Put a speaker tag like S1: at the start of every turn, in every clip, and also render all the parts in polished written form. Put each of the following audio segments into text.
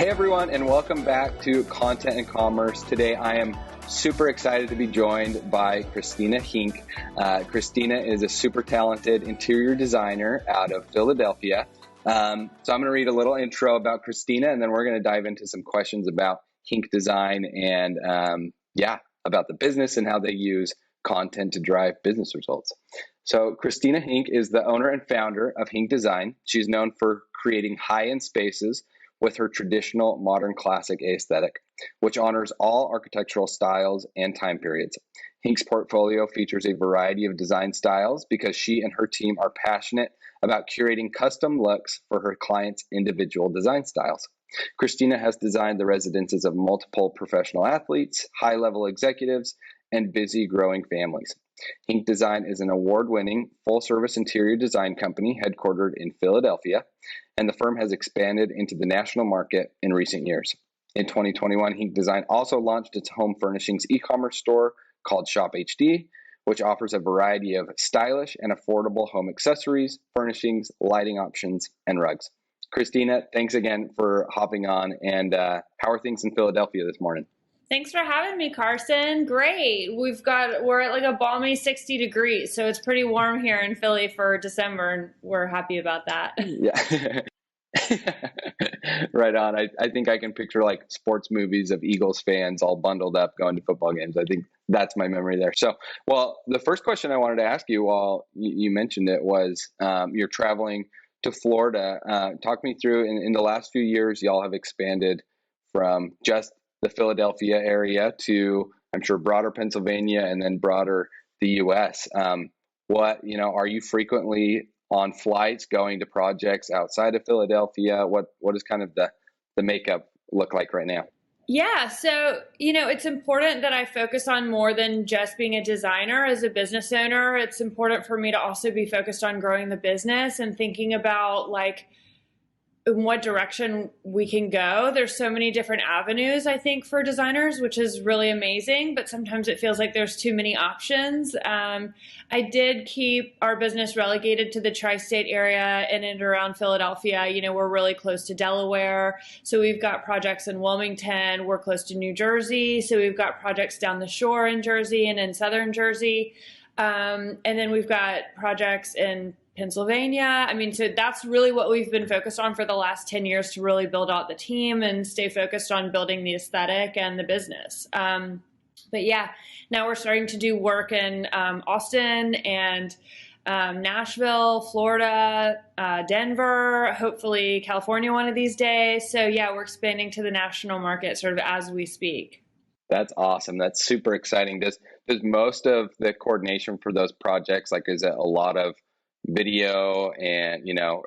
S1: Hey everyone, and welcome back to Content and Commerce. Today I am super excited to be joined by Christina Henck. Christina is a super talented interior designer out of Philadelphia. So I'm going to read a little intro about Christina, and then we're going to dive into some questions about Henck Design and about the business and how they use content to drive business results. So Christina Henck is the owner and founder of Henck Design. She's known for creating high-end spaces with her traditional modern classic aesthetic, which honors all architectural styles and time periods. Henck's portfolio features a variety of design styles because she and her team are passionate about curating custom looks for her clients' individual design styles. Christina has designed the residences of multiple professional athletes, high-level executives, and busy growing families. Henck Design is an award-winning full-service interior design company headquartered in Philadelphia, and the firm has expanded into the national market in recent years. In 2021, Henck Design also launched its home furnishings e-commerce store called Shop HD, which offers a variety of stylish and affordable home accessories, furnishings, lighting options, and rugs. Christina, thanks again for hopping on, and how are things in Philadelphia this morning?
S2: Thanks for having me, Carson. Great. We're at like a balmy 60 degrees, so it's pretty warm here in Philly for December, and we're happy about that.
S1: Yeah. Right on. I think I can picture like sports movies of Eagles fans all bundled up going to football games. I think that's my memory there. So, well, the first question I wanted to ask you while you mentioned it was you're traveling to Florida. Talk me through, in the last few years, y'all have expanded from just the Philadelphia area to, I'm sure, broader Pennsylvania and then broader the U.S. Are you frequently on flights going to projects outside of Philadelphia? What does kind of the makeup look like right now?
S2: Yeah, so, it's important that I focus on more than just being a designer as a business owner. It's important for me to also be focused on growing the business and thinking about in what direction we can go. There's so many different avenues, I think, for designers, which is really amazing, but sometimes it feels like there's too many options. I did keep our business relegated to the tri-state area in and around Philadelphia. We're really close to Delaware, so we've got projects in Wilmington. We're close to New Jersey, so we've got projects down the shore in Jersey and in southern Jersey. And then we've got projects in Pennsylvania. So that's really what we've been focused on for the last 10 years to really build out the team and stay focused on building the aesthetic and the business. But yeah, now we're starting to do work in Austin and Nashville, Florida, Denver, hopefully California one of these days. So yeah, we're expanding to the national market sort of as we speak.
S1: That's awesome. That's super exciting. Does most of the coordination for those projects, is it a lot of video and,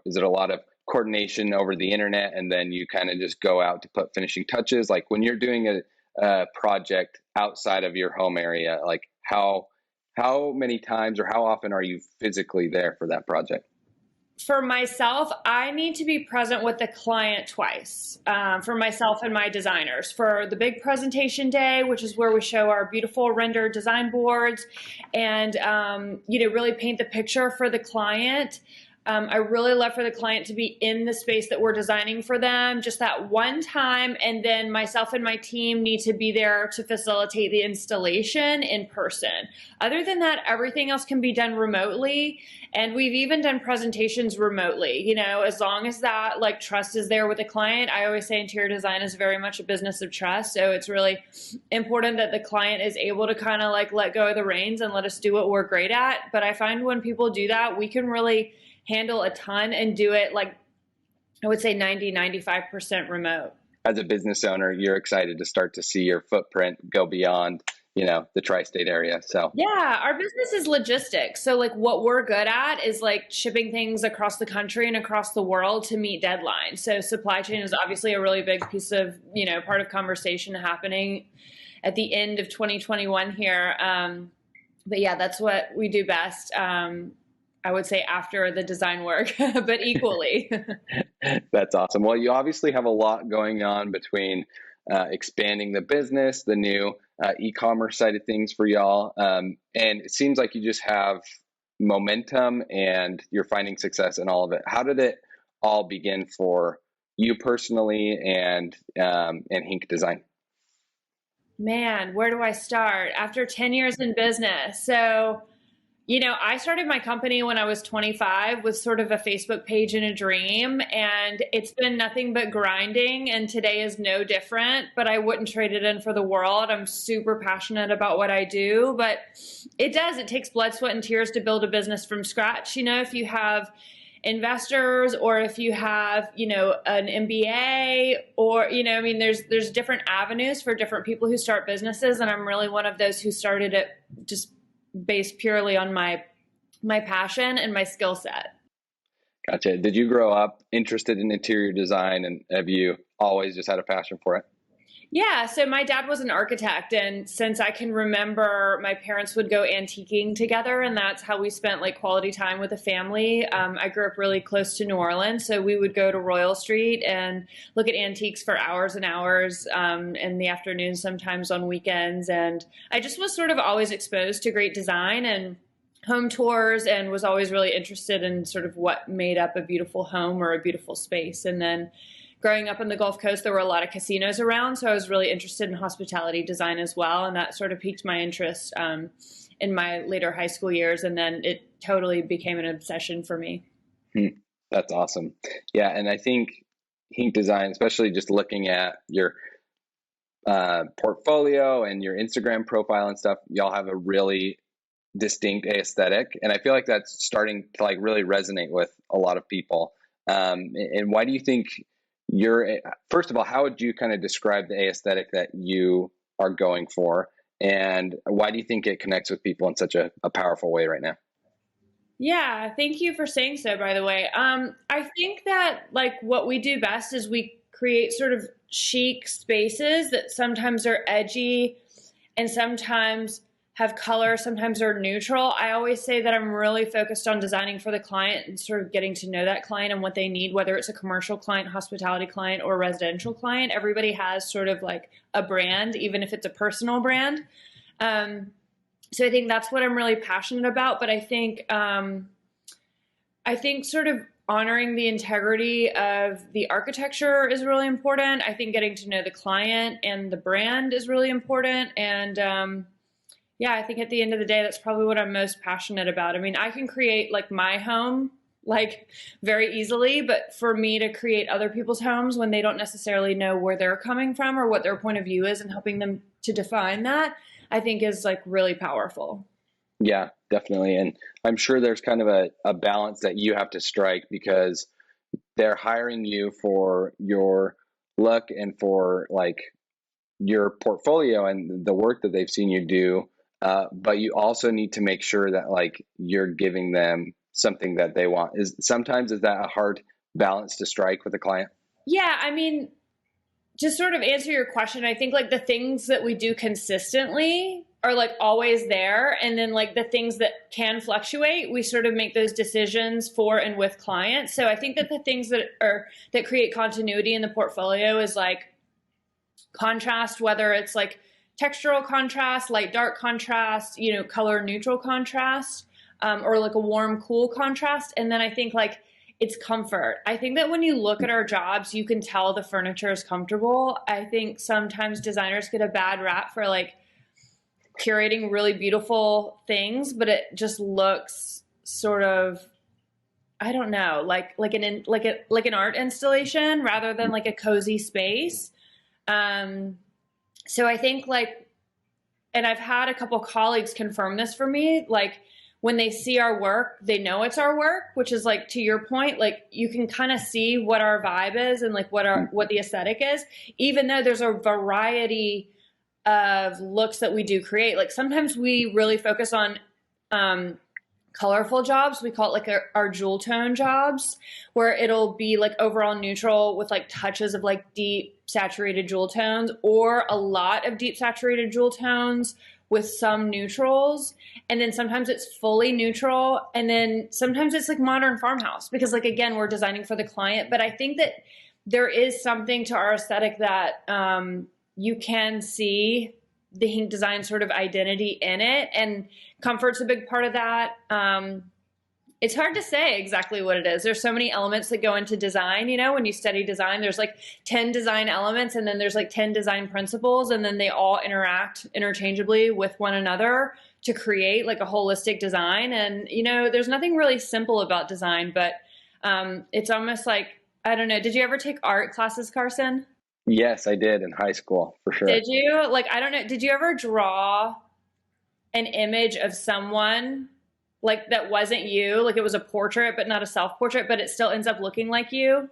S1: is it a lot of coordination over the internet and then you kind of just go out to put finishing touches? Like when you're doing a project outside of your home area, how many times or how often are you physically there for that project?
S2: For myself, I need to be present with the client twice, for myself and my designers. For the big presentation day, which is where we show our beautiful rendered design boards and, really paint the picture for the client. I really love for the client to be in the space that we're designing for them just that one time. And then myself and my team need to be there to facilitate the installation in person. Other than that, everything else can be done remotely. And we've even done presentations remotely, as long as that trust is there with the client. I always say interior design is very much a business of trust. So it's really important that the client is able to kind of let go of the reins and let us do what we're great at. But I find when people do that, we can really handle a ton and do it I would say 90-95% remote.
S1: As a business owner, you're excited to start to see your footprint go beyond, the tri-state area. So
S2: yeah, our business is logistics. So what we're good at is shipping things across the country and across the world to meet deadlines. So supply chain is obviously a really big piece of, part of conversation happening at the end of 2021 here. But yeah, that's what we do best. I would say after the design work, but equally.
S1: That's awesome. Well, you obviously have a lot going on between expanding the business, the new e-commerce side of things for y'all. And it seems like you just have momentum and you're finding success in all of it. How did it all begin for you personally and Henck Design?
S2: Man, where do I start? After 10 years in business. So, I started my company when I was 25 with sort of a Facebook page and a dream, and it's been nothing but grinding, and today is no different, but I wouldn't trade it in for the world. I'm super passionate about what I do, but it takes blood, sweat, and tears to build a business from scratch. If you have investors or if you have, an MBA or, there's different avenues for different people who start businesses. And I'm really one of those who started it just based purely on my passion and my skill set.
S1: Gotcha. Did you grow up interested in interior design, and have you always just had a passion for it?
S2: Yeah, so my dad was an architect, and since I can remember, my parents would go antiquing together, and that's how we spent like quality time with the family. I grew up really close to New Orleans, so we would go to Royal Street and look at antiques for hours and hours in the afternoon, sometimes on weekends. And I just was sort of always exposed to great design and home tours, and was always really interested in sort of what made up a beautiful home or a beautiful space. And then growing up on the Gulf Coast, there were a lot of casinos around, so I was really interested in hospitality design as well, and that sort of piqued my interest in my later high school years, and then it totally became an obsession for me.
S1: That's awesome. Yeah, and I think Henck Design, especially just looking at your portfolio and your Instagram profile and stuff, y'all have a really distinct aesthetic, and I feel like that's starting to like really resonate with a lot of people. And why do you think first of all, how would you kind of describe the aesthetic that you are going for, and why do you think it connects with people in such a powerful way right now?
S2: Yeah, thank you for saying so, by the way. I think that like what we do best is we create sort of chic spaces that sometimes are edgy and sometimes have color, sometimes are neutral. I always say that I'm really focused on designing for the client and sort of getting to know that client and what they need, whether it's a commercial client, hospitality client, or a residential client. Everybody has sort of like a brand, even if it's a personal brand. So I think that's what I'm really passionate about. But I think sort of honoring the integrity of the architecture is really important. I think getting to know the client and the brand is really important. And yeah, I think at the end of the day, that's probably what I'm most passionate about. I mean, I can create like my home like very easily, but for me to create other people's homes when they don't necessarily know where they're coming from or what their point of view is and helping them to define that, I think is like really powerful.
S1: Yeah, definitely. And I'm sure there's kind of a balance that you have to strike, because they're hiring you for your look and for like your portfolio and the work that they've seen you do. But you also need to make sure that like you're giving them something that they want. Is that a hard balance to strike with a client?
S2: Yeah, I mean, to sort of answer your question, I think like the things that we do consistently are like always there. And then like the things that can fluctuate, we sort of make those decisions for and with clients. So I think that the things that create continuity in the portfolio is like contrast, whether it's like textural contrast, light dark contrast, color neutral contrast, or like a warm cool contrast. And then I think like it's comfort. I think that when you look at our jobs, you can tell the furniture is comfortable. I think sometimes designers get a bad rap for like curating really beautiful things, but it just looks sort of, I don't know, like an art installation rather than like a cozy space. So I think like, and I've had a couple colleagues confirm this for me, like when they see our work, they know it's our work, which is like, to your point, like you can kind of see what our vibe is and like what the aesthetic is, even though there's a variety of looks that we do create. Like sometimes we really focus on, colorful jobs. We call it like our jewel tone jobs, where it'll be like overall neutral with like touches of like deep saturated jewel tones, or a lot of deep saturated jewel tones with some neutrals. And then sometimes it's fully neutral. And then sometimes it's like modern farmhouse, because like, again, we're designing for the client. But I think that there is something to our aesthetic that you can see the Henck Design sort of identity in it, and comfort's a big part of that. It's hard to say exactly what it is. There's so many elements that go into design. You know, when you study design, there's like 10 design elements, and then there's like 10 design principles, and then they all interact interchangeably with one another to create like a holistic design. And, you know, there's nothing really simple about design, but it's almost like, I don't know. Did you ever take art classes, Carson?
S1: Yes, I did in high school for sure.
S2: Did you? Like, I don't know. Did you ever draw an image of someone like that wasn't you? Like it was a portrait, but not a self-portrait, but it still ends up looking like you?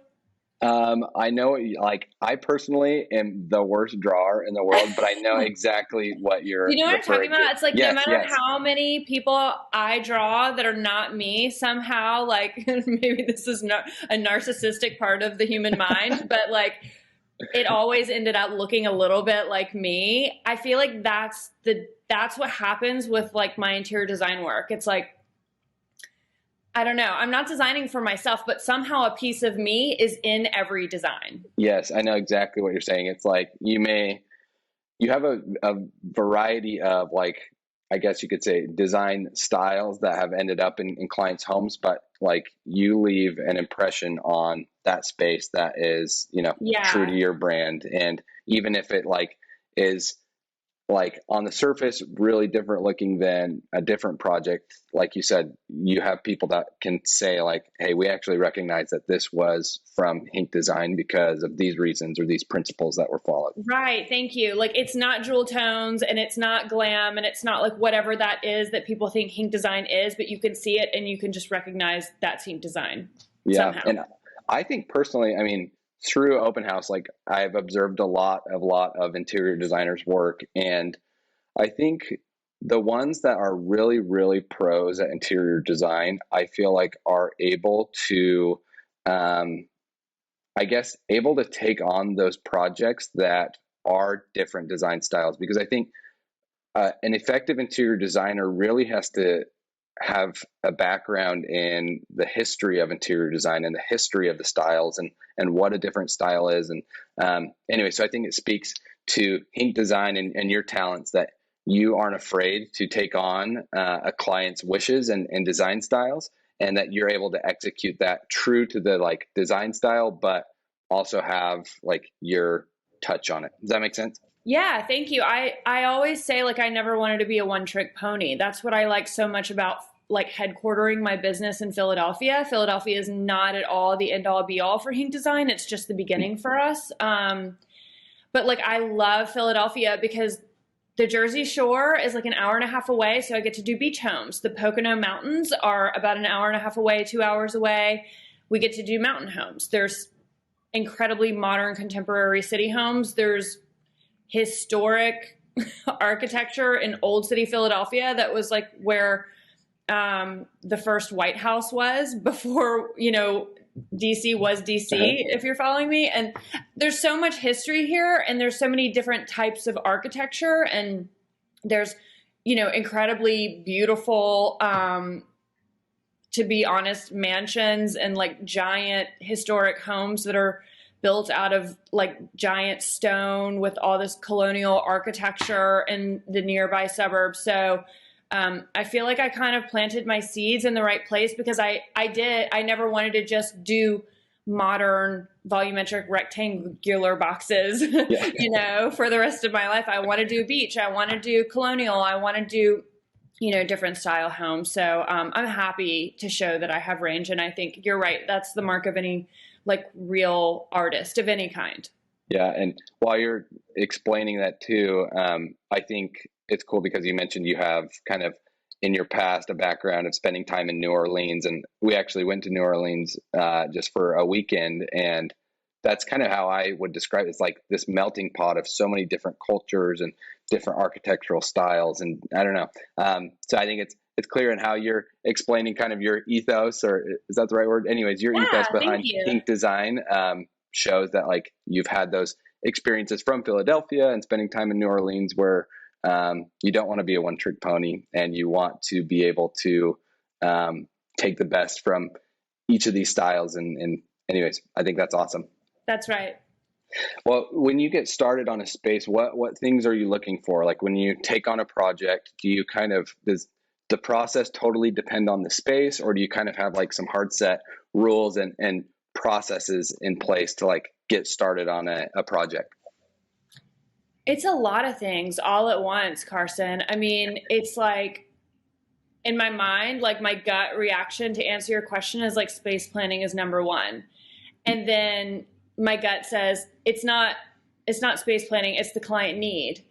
S1: I know, like, I personally am the worst drawer in the world, but I know exactly what you're
S2: You know what I'm talking
S1: referring to.
S2: about? It's like no
S1: Yes,
S2: matter
S1: yes.
S2: how many people I draw that are not me, somehow, like maybe this is not a narcissistic part of the human mind, but like it always ended up looking a little bit like me. I feel like that's what happens with like my interior design work. It's like I don't know. I'm not designing for myself, but somehow a piece of me is in every design.
S1: Yes, I know exactly what you're saying. It's like you have a variety of, like, I guess you could say, design styles that have ended up in clients' homes, but like you leave an impression on that space that is, true to
S2: Yeah.
S1: your brand. And even if it like is like on the surface really different looking than a different project, like you said, you have people that can say like, hey, we actually recognize that this was from Henck Design because of these reasons or these principles that were followed.
S2: Right. Thank you. Like it's not jewel tones and it's not glam and it's not like whatever that is that people think Henck Design is, but you can see it and you can just recognize that's Henck Design
S1: Yeah.
S2: somehow.
S1: And I think personally, I mean, through open house, like I've observed a lot of interior designers work. And I think the ones that are really, really pros at interior design, I feel like are able to, I guess, able to take on those projects that are different design styles. Because I think an effective interior designer really has to have a background in the history of interior design and the history of the styles and what a different style is. And anyway, so I think it speaks to Henck Design and your talents that you aren't afraid to take on a client's wishes and design styles, and that you're able to execute that true to the like design style, but also have like your touch on it. Does that make sense?
S2: Yeah, thank you. I always say like I never wanted to be a one trick pony. That's what I like so much about like headquartering my business in Philadelphia. Philadelphia is not at all the end all be all for Henck Design. It's just the beginning for us. But like I love Philadelphia because the Jersey Shore is like an hour and a half away, so I get to do beach homes. The Pocono Mountains are about an hour and a half away, 2 hours away. We get to do mountain homes. There's incredibly modern contemporary city homes. There's historic architecture in Old City, Philadelphia, that was like where the first White House was before, DC was DC, if you're following me. And there's so much history here, and there's so many different types of architecture, and there's, incredibly beautiful, to be honest, mansions and like giant historic homes that are built out of like giant stone with all this colonial architecture in the nearby suburbs. So I feel like I kind of planted my seeds in the right place because I never wanted to just do modern volumetric rectangular boxes,
S1: Yeah.
S2: for the rest of my life. I want to do beach. I want to do colonial. I want to do, different style homes. So I'm happy to show that I have range. And I think you're right. That's the mark of any like real artist of any kind.
S1: Yeah. And while you're explaining that too, I think it's cool because you mentioned you have kind of in your past a background of spending time in New Orleans. And we actually went to New Orleans just for a weekend. And that's kind of how I would describe it. It's like this melting pot of so many different cultures and different architectural styles. And I don't know. So I think it's clear in how you're explaining kind of your ethos, or is that the right word? Anyways, your
S2: Yeah,
S1: ethos
S2: thank
S1: behind
S2: you.
S1: Henck Design shows that like you've had those experiences from Philadelphia and spending time in New Orleans where you don't want to be a one trick pony and you want to be able to take the best from each of these styles. And anyways, I think that's awesome.
S2: That's right.
S1: Well, when you get started on a space, what things are you looking for? Like when you take on a project, does the process totally depend on the space, or do you kind of have like some hard set rules and processes in place to like get started on a project?
S2: It's a lot of things all at once, Carson. I mean, it's like in my mind, like my gut reaction to answer your question is like space planning is number one. And then my gut says it's not space planning, it's the client need.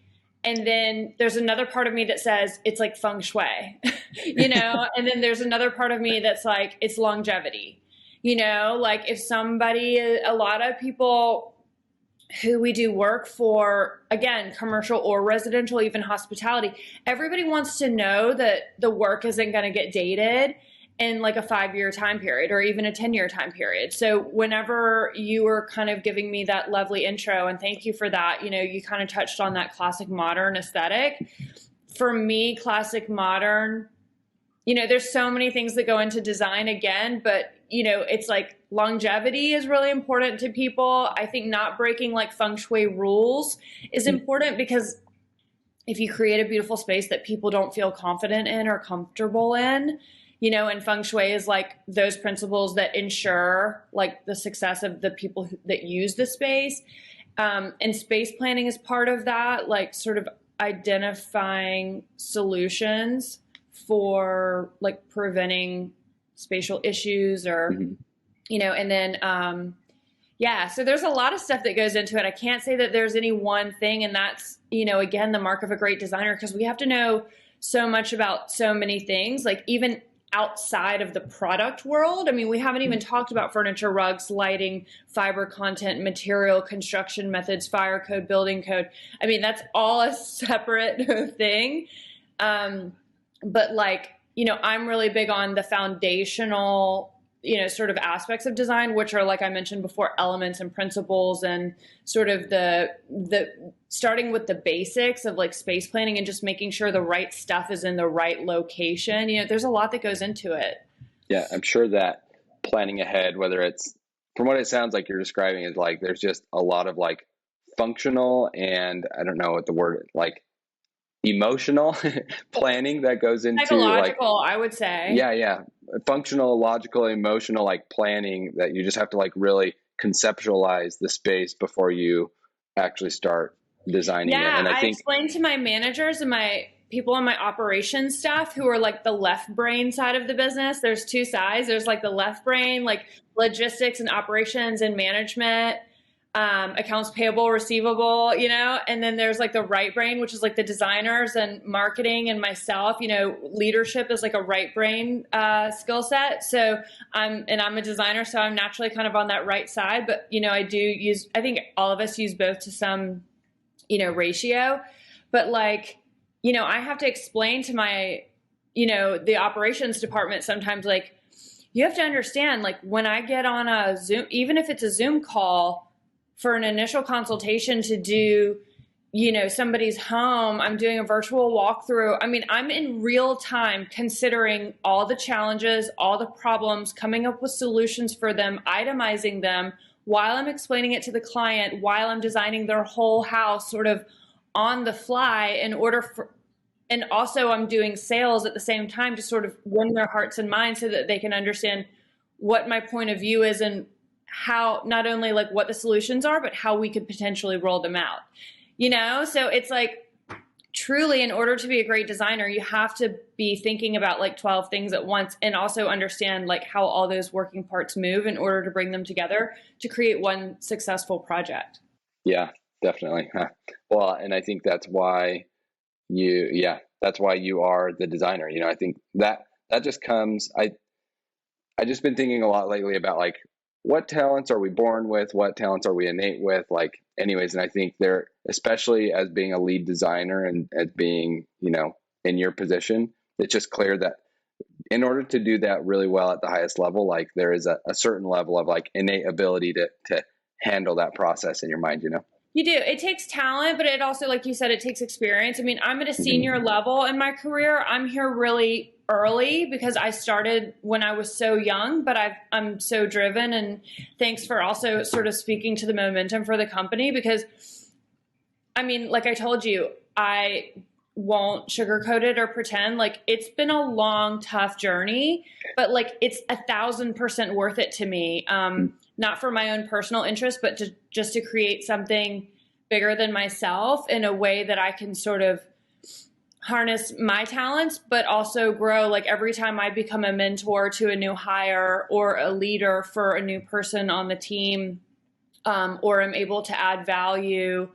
S2: And then there's another part of me that says it's like feng shui, and then there's another part of me that's like, it's longevity, like if a lot of people who we do work for, again, commercial or residential, even hospitality, everybody wants to know that the work isn't going to get dated in like a 5-year time period or even a 10-year time period. So whenever you were kind of giving me that lovely intro, and thank you for that, you kind of touched on that classic modern aesthetic. For me, classic modern, there's so many things that go into design again, but it's like longevity is really important to people. I think not breaking like feng shui rules is important, because if you create a beautiful space that people don't feel confident in or comfortable in, and feng shui is like those principles that ensure like the success of the people that use the space. And space planning is part of that, like sort of identifying solutions for like preventing spatial issues or, and then, so there's a lot of stuff that goes into it. I can't say that there's any one thing, and that's, again, the mark of a great designer, because we have to know so much about so many things, like even outside of the product world. I mean, we haven't even talked about furniture, rugs, lighting, fiber content, material, construction methods, fire code, building code. I mean, that's all a separate thing. But like, I'm really big on the foundational, sort of aspects of design, which are, like I mentioned before, elements and principles, and sort of the starting with the basics of like space planning and just making sure the right stuff is in the right location. There's a lot that goes into it.
S1: Yeah, I'm sure that planning ahead, whether it's, from what it sounds like you're describing, is like there's just a lot of like functional and, I don't know what the word, like emotional planning that goes into
S2: psychological,
S1: like,
S2: I would say.
S1: Yeah. Functional, logical, emotional, like planning that you just have to like really conceptualize the space before you actually start designing it. And I think
S2: explained to my managers and my people on my operations staff who are like the left brain side of the business. There's two sides. There's like the left brain, like logistics and operations and management, accounts payable, receivable, and then there's like the right brain, which is like the designers and marketing and myself. Leadership is like a right brain skill set. So I'm a designer, so I'm naturally kind of on that right side. But I think all of us use both to some ratio. But like, I have to explain to my the operations department sometimes, like, you have to understand, like, when I get on a Zoom, even if it's a Zoom call for an initial consultation to do, somebody's home, I'm doing a virtual walkthrough. I mean, I'm in real time considering all the challenges, all the problems, coming up with solutions for them, itemizing them while I'm explaining it to the client, while I'm designing their whole house sort of on the fly and also I'm doing sales at the same time to sort of win their hearts and minds so that they can understand what my point of view is and how, not only like what the solutions are, but how we could potentially roll them out, So it's like, truly, in order to be a great designer, you have to be thinking about like 12 things at once, and also understand like how all those working parts move in order to bring them together to create one successful project.
S1: Yeah, definitely. Well, and I think that's why you are the designer. I think that just comes, I just been thinking a lot lately about like, what talents are we born with? What talents are we innate with? Like, anyways, and I think they're, especially as being a lead designer and as being, in your position, it's just clear that in order to do that really well at the highest level, like there is a certain level of like innate ability to handle that process in your mind,
S2: You do. It takes talent, but it also, like you said, it takes experience. I mean, I'm at a senior level in my career. I'm here really early because I started when I was so young, but I'm so driven. And thanks for also sort of speaking to the momentum for the company, because I mean, like I told you, I won't sugarcoat it or pretend. Like, it's been a long, tough journey, but like it's 1,000% worth it to me. Not for my own personal interest, but just to create something bigger than myself in a way that I can sort of harness my talents, but also grow. Like, every time I become a mentor to a new hire or a leader for a new person on the team, or I'm able to add value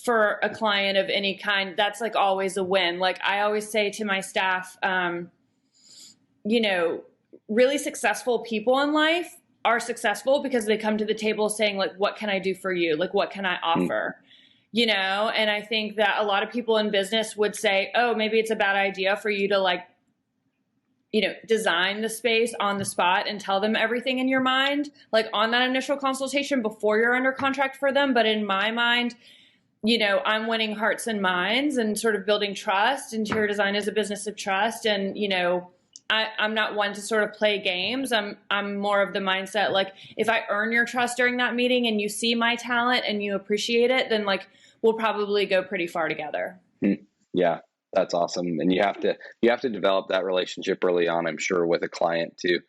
S2: for a client of any kind, that's like always a win. Like, I always say to my staff, really successful people in life are successful because they come to the table saying, like, what can I do for you? Like, what can I offer? And I think that a lot of people in business would say, oh, maybe it's a bad idea for you to like, design the space on the spot and tell them everything in your mind, like on that initial consultation before you're under contract for them. But in my mind, I'm winning hearts and minds and sort of building trust. Interior design is a business of trust. And, I'm not one to sort of play games. I'm more of the mindset, like, if I earn your trust during that meeting and you see my talent and you appreciate it, then like, we'll probably go pretty far together.
S1: Yeah, that's awesome. And you have to develop that relationship early on, I'm sure, with a client to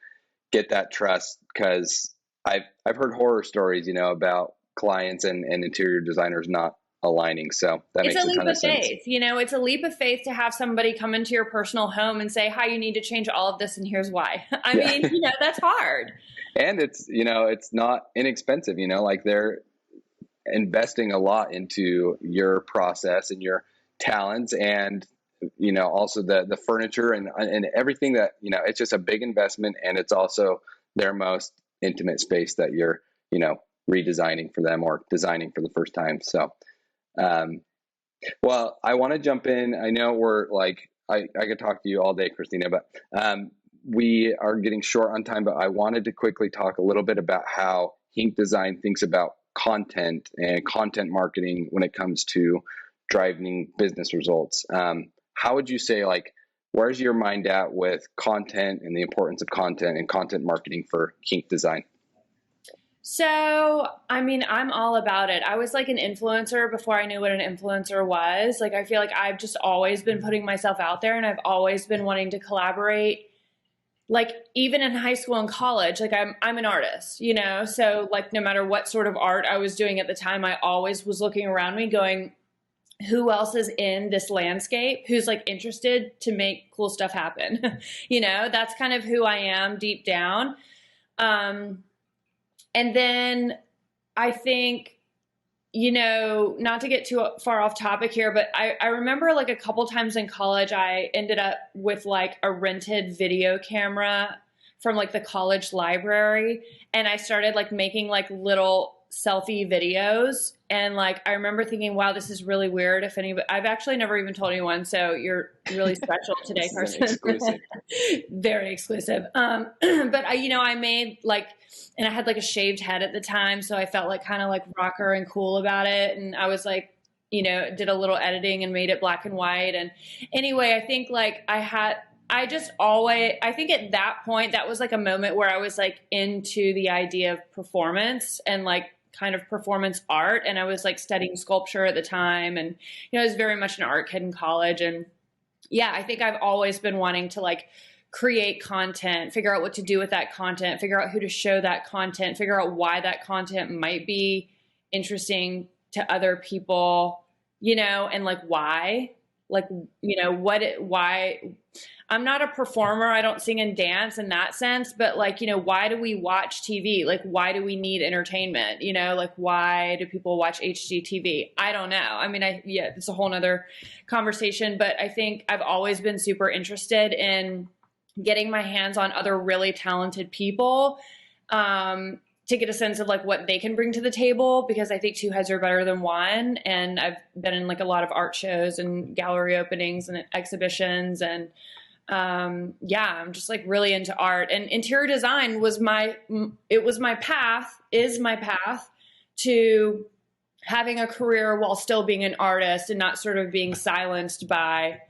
S1: get that trust. Because I've heard horror stories, about clients and interior designers not aligning. So that makes a ton of sense.
S2: It's a leap of faith to have somebody come into your personal home and say, hi, you need to change all of this, and here's why. I mean, that's hard.
S1: And it's not inexpensive, like they're investing a lot into your process and your talents, and also the furniture and everything that, it's just a big investment, and it's also their most intimate space that you're, redesigning for them or designing for the first time. So well, I want to jump in. I know we're like, I could talk to you all day, Christina, but we are getting short on time. But I wanted to quickly talk a little bit about how Henck Design thinks about content and content marketing when it comes to driving business results. How would you say, like, where's your mind at with content and the importance of content and content marketing for Henck Design?
S2: So, I mean, I'm all about it. I was like an influencer before I knew what an influencer was. Like, I feel like I've just always been putting myself out there, and I've always been wanting to collaborate. Like, even in high school and college, like I'm an artist, so like, no matter what sort of art I was doing at the time, I always was looking around me going, who else is in this landscape who's like interested to make cool stuff happen? That's kind of who I am deep down. And then I think, not to get too far off topic here, but I remember like a couple times in college, I ended up with like a rented video camera from like the college library. And I started like making like little selfie videos. And like, I remember thinking, wow, this is really weird. If anybody, I've actually never even told anyone. So you're really special today, Carson.
S1: Exclusive.
S2: Very exclusive. But I made like, and I had like a shaved head at the time. So I felt like kind of like rocker and cool about it. And I was like, did a little editing and made it black and white. And anyway, I think like I think at that point, that was like a moment where I was like into the idea of performance and like kind of performance art. And I was like studying sculpture at the time. And, I was very much an art kid in college. And yeah, I think I've always been wanting to like create content, figure out what to do with that content, figure out who to show that content, figure out why that content might be interesting to other people, and like why, like, why. I'm not a performer. I don't sing and dance in that sense, but like, why do we watch TV? Like, why do we need entertainment? Like, why do people watch HGTV? I don't know. I mean, it's a whole nother conversation, but I think I've always been super interested in getting my hands on other really talented people, to get a sense of like what they can bring to the table, because I think two heads are better than one. And I've been in like a lot of art shows and gallery openings and exhibitions, and I'm just like really into art, and interior design is my path to having a career while still being an artist and not sort of being silenced by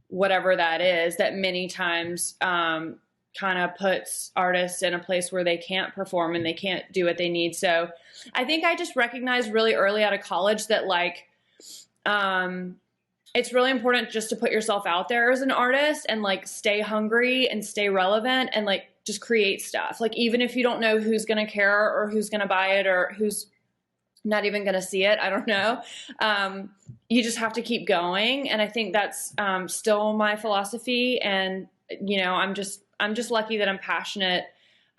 S2: whatever that is, that many times kind of puts artists in a place where they can't perform and they can't do what they need. So I think I just recognized really early out of college that like, it's really important just to put yourself out there as an artist and like stay hungry and stay relevant and like just create stuff. Like, even if you don't know who's going to care or who's going to buy it or who's not even going to see it, I don't know. You just have to keep going. And I think that's still my philosophy. And, you know, I'm just lucky that I'm passionate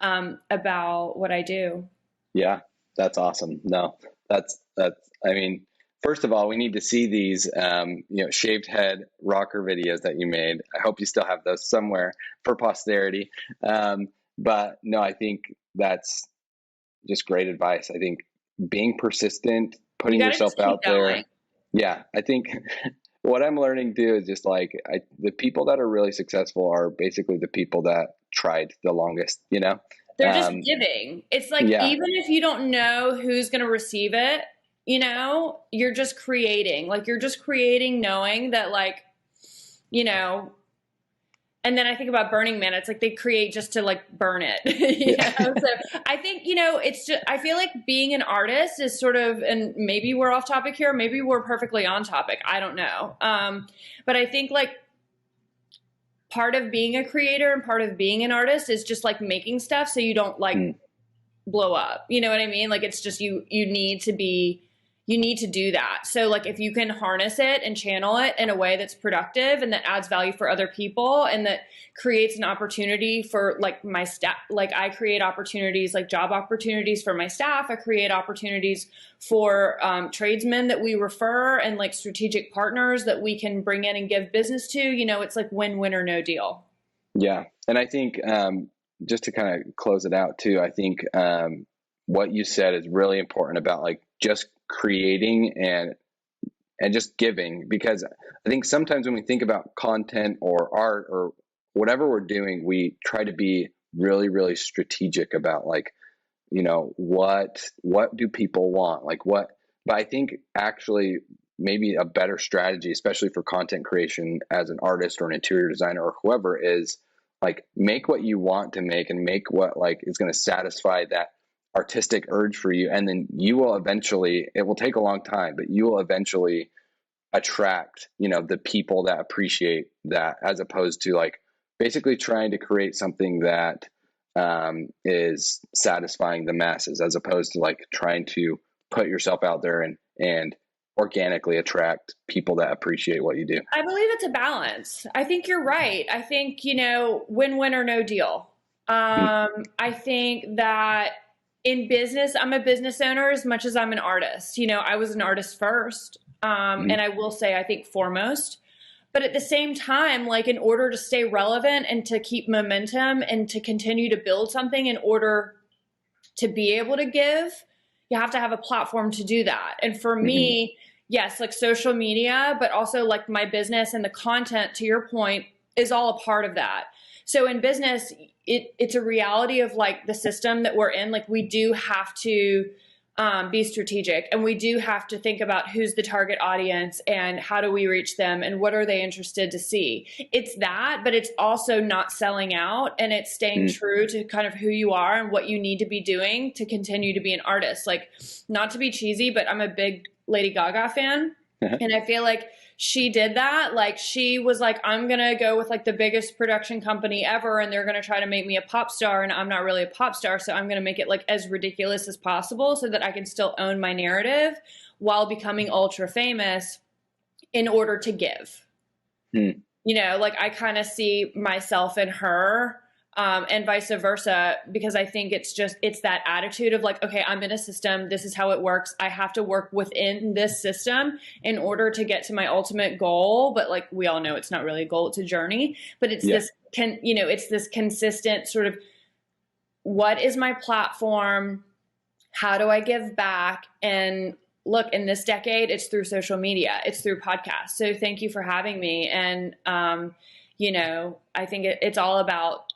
S2: about what I do.
S1: Yeah, that's awesome. No, I mean, first of all, we need to see these, shaved head rocker videos that you made. I hope you still have those somewhere for posterity. But no, I think that's just great advice. I think being persistent, putting yourself out there. Yeah, I think what I'm learning too is just like the people that are really successful are basically the people that tried the longest, you know?
S2: They're just giving. It's like, even if you don't know who's going to receive it, you know, you're just creating. Like, you're just creating knowing that, like, you know, and then I think about Burning Man. It's like they create just to like burn it. You know? So I think, you know, it's just, I feel like being an artist is sort of, and maybe we're off topic here, maybe we're perfectly on topic. I don't know. But I think like part of being a creator and part of being an artist is just like making stuff so you don't like blow up. You know what I mean? Like, it's just you need to do that. So like, if you can harness it and channel it in a way that's productive and that adds value for other people and that creates an opportunity for like my staff, like I create opportunities, like job opportunities for my staff. I create opportunities for tradesmen that we refer and like strategic partners that we can bring in and give business to. You know, it's like win-win or no deal.
S1: Yeah. And I think just to kind of close it out too, I think what you said is really important about like just creating and just giving, because I think sometimes when we think about content or art or whatever we're doing, we try to be really, really strategic about like, you know, what do people want? Like what, but I think actually maybe a better strategy, especially for content creation as an artist or an interior designer or whoever, is like make what you want to make and make what like is going to satisfy that artistic urge for you. And then you will eventually, it will take a long time, but you will eventually attract, you know, the people that appreciate that, as opposed to like basically trying to create something that is satisfying the masses, as opposed to like trying to put yourself out there and organically attract people that appreciate what you do.
S2: I believe it's a balance. I think you're right. I think, you know, win-win or no deal. I think that in business, I'm a business owner as much as I'm an artist. You know, I was an artist first. And I will say, I think foremost, but at the same time, like in order to stay relevant and to keep momentum and to continue to build something in order to be able to give, you have to have a platform to do that. And for me, yes, like social media, but also like my business and the content, to your point, is all a part of that. So in business, it's a reality of like the system that we're in. Like we do have to be strategic, and we do have to think about who's the target audience and how do we reach them and what are they interested to see. It's that, but it's also not selling out, and it's staying true to kind of who you are and what you need to be doing to continue to be an artist. Like, not to be cheesy, but I'm a big Lady Gaga fan. And I feel like she did that. Like, she was like, I'm going to go with like the biggest production company ever, and they're going to try to make me a pop star, and I'm not really a pop star. So I'm going to make it like as ridiculous as possible so that I can still own my narrative while becoming ultra famous in order to give. You know, like I kind of see myself in her. And vice versa, because I think it's that attitude of like, okay, I'm in a system. This is how it works. I have to work within this system in order to get to my ultimate goal. But like, we all know it's not really a goal, it's a journey, but it's it's this consistent sort of, what is my platform? How do I give back? And look, in this decade, it's through social media, it's through podcasts. So thank you for having me. And, you know, I think it's all about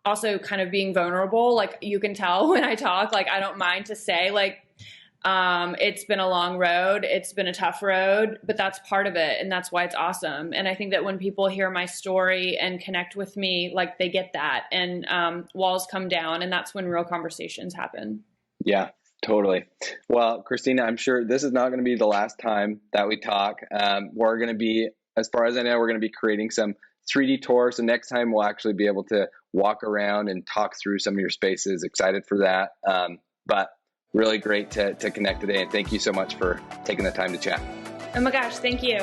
S2: also kind of being vulnerable. Like, you can tell when I talk, like I don't mind to say like, it's been a long road. It's been a tough road, but that's part of it. And that's why it's awesome. And I think that when people hear my story and connect with me, like they get that, and walls come down, and that's when real conversations happen.
S1: Yeah. Totally. Well, Christina, I'm sure this is not going to be the last time that we talk. We're going to be, as far as I know, we're going to be creating some 3D tours. So next time we'll actually be able to walk around and talk through some of your spaces. Excited for that. But really great to connect today. And thank you so much for taking the time to chat.
S2: Oh my gosh, thank you.